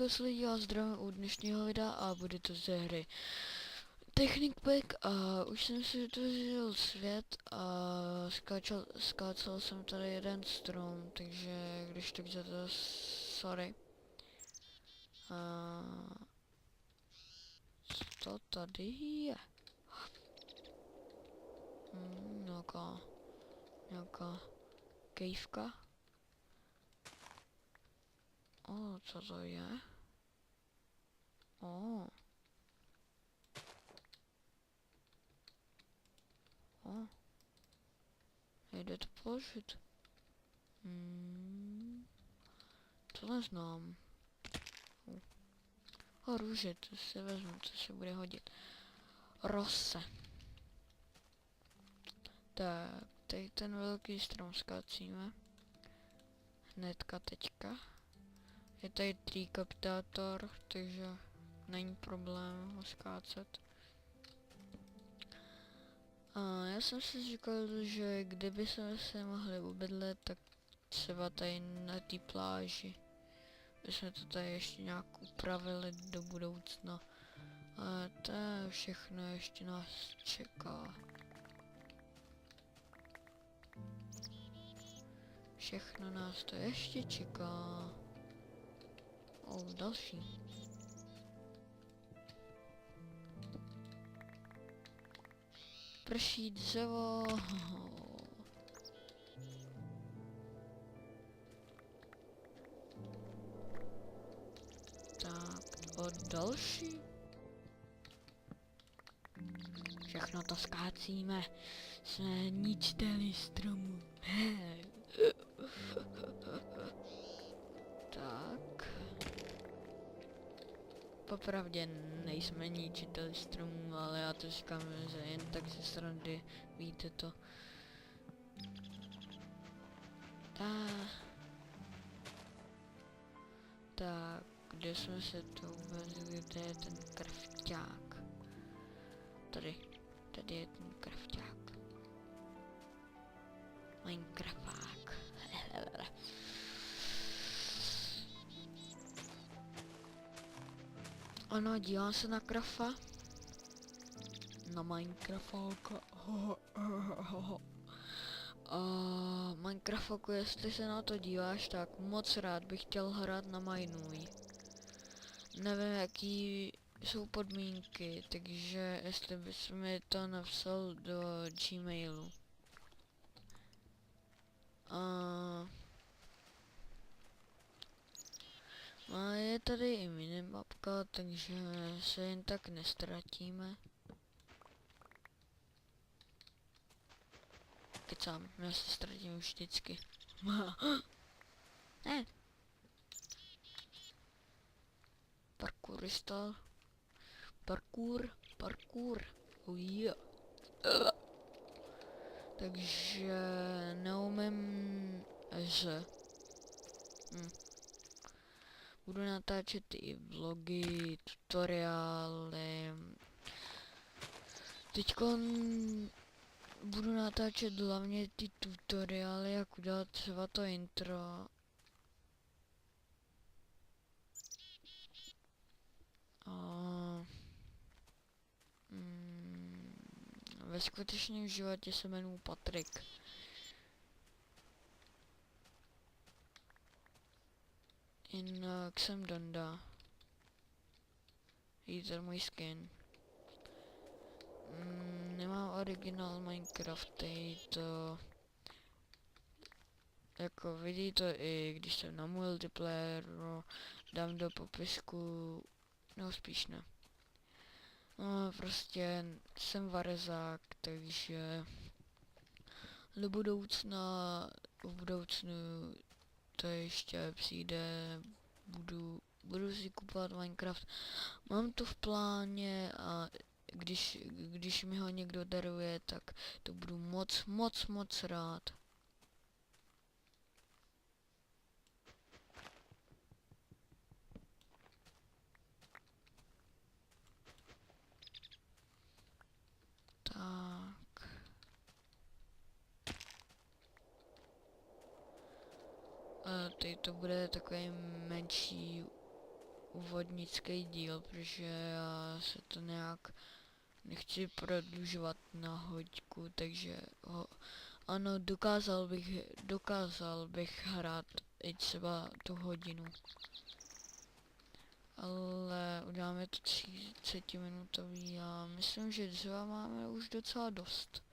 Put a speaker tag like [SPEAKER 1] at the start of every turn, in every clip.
[SPEAKER 1] vás lidi, já zdravím u dnešního videa a bude to ze hry Technic Pack a už jsem si vytvořil svět a skácel jsem tady jeden strom, takže když to chcete, sorry. Co tady je? Nějaká kejvka. Co to je? Nejde to položit. To neznám. Růže, to si vezmu, to se bude hodit. Rose. Tak, tady ten velký strom skácíme. Hnedka teďka. Je tady trikapitátor, takže není problém ho skácet. A já jsem si říkal, že kdyby jsme se mohli ubydlet, tak třeba tady na té pláži. Bychom to tady ještě nějak upravili do budoucna. A to všechno ještě nás čeká. Všechno nás to ještě čeká. Další. Prší dřevo. Tak, další. Všechno to skácíme. Jsme ničiteli stromu. Tak. Popravdě nejsme ničiteli stromů, ale já to říkám, že jen tak ze srandy, víte to. Tak, kde jsme se to uvezli, kde je ten krafťák? Tady je ten krafťák. Minecrafták. Ano, dívám se na krafa. Na Minecraftáka. Minecraftáku, jestli se na to díváš, tak moc rád bych chtěl hrát na Minuj. Nevím, jaký jsou podmínky, takže jestli bys mi to napsal do Gmailu. A je tady i minimapka, takže se jen tak nestratíme. Kecám, já se ztratím vždycky. Ne. Parkourista. Parkour. Oh yeah. Takže neumím budu natáčet i vlogy, tutoriály. Teďkon budu natáčet hlavně ty tutoriály, jak udělat třeba to intro. Ve skutečném životě se jmenuji Patrik. Jinak jsem Donda. Vidíte můj skin. Nemám originál Minecrafty, to jako vidí to i když jsem na multiplayeru, dám do popisku, no spíš ne. No prostě jsem varezák, takže do budoucna, v budoucnu to ještě přijde, budu si kupovat Minecraft. Mám to v pláně a když mi ho někdo daruje, tak to budu moc rád. Tak. Teď to bude takový menší úvodnický díl, protože já se to nějak nechci prodlužovat na hoďku, takže ano, dokázal bych hrát i třeba tu hodinu. Ale uděláme to 30 minutový a myslím, že dřeva máme už docela dost.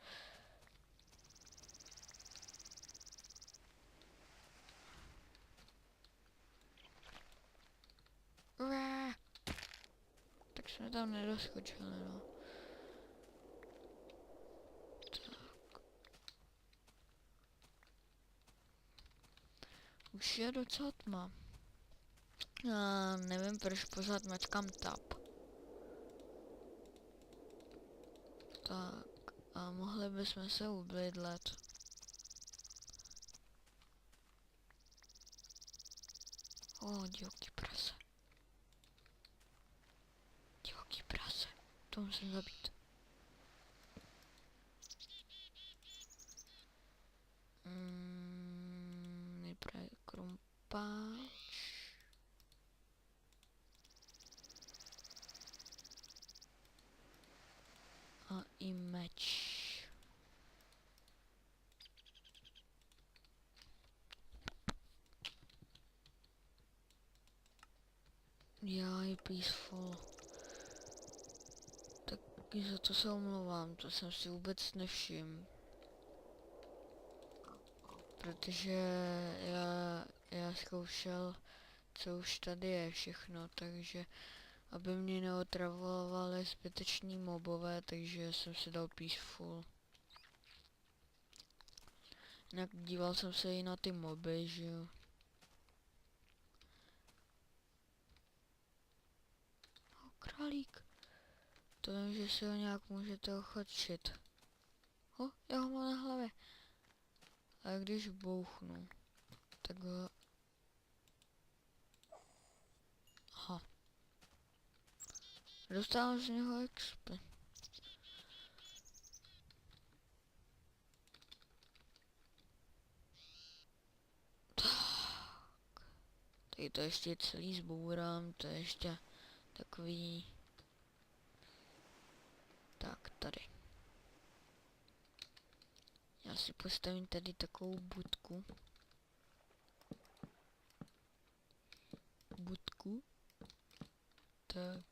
[SPEAKER 1] Ué! Tak jsme tam nedoskočili, no. Tak. Už je docela tma. A nevím, proč pořád mačkám tab. Tak, a mohli bychom se ubydlet. Divoký prase. Divoký prase. To musím zabít. Nejprve krumpáč. A i meč. Já je peaceful. Taky za to se omlouvám, to jsem si vůbec nevšiml. Protože já zkoušel, co už tady je všechno, takže aby mě neotravovali zbyteční mobové, takže jsem si dal peaceful. Jinak díval jsem se i na ty moby, že jo. Králík. To vím, že si ho nějak můžete ochočit. Já ho mám na hlavě. A když bouchnu, tak ho... Aha. Dostávám z něho XP. Tady to ještě celý zbourám, to je ještě takový... Tak, tady. Já si postavím tady takovou budku. Tak.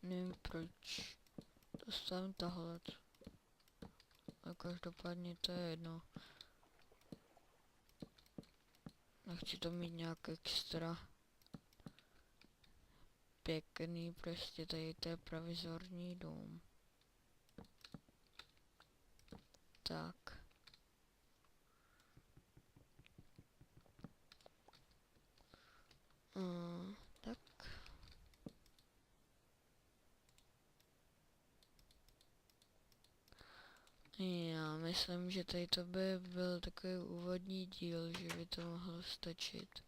[SPEAKER 1] Nevím proč. Dostavím tahle. A každopádně to je jedno. Nechci to mít nějak extra pěkný, prostě tady to je provizorní dům. Tak. Tak. Já myslím, že tady to by byl takový úvodní díl, že by to mohlo stačit.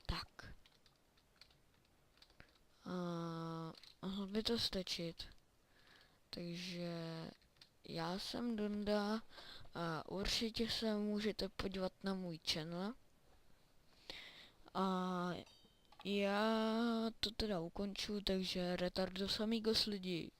[SPEAKER 1] Tak. Mohlo by to stačit. Takže já jsem Dunda a určitě se můžete podívat na můj channel. A já to teda ukonču, takže retardos amigos lidi.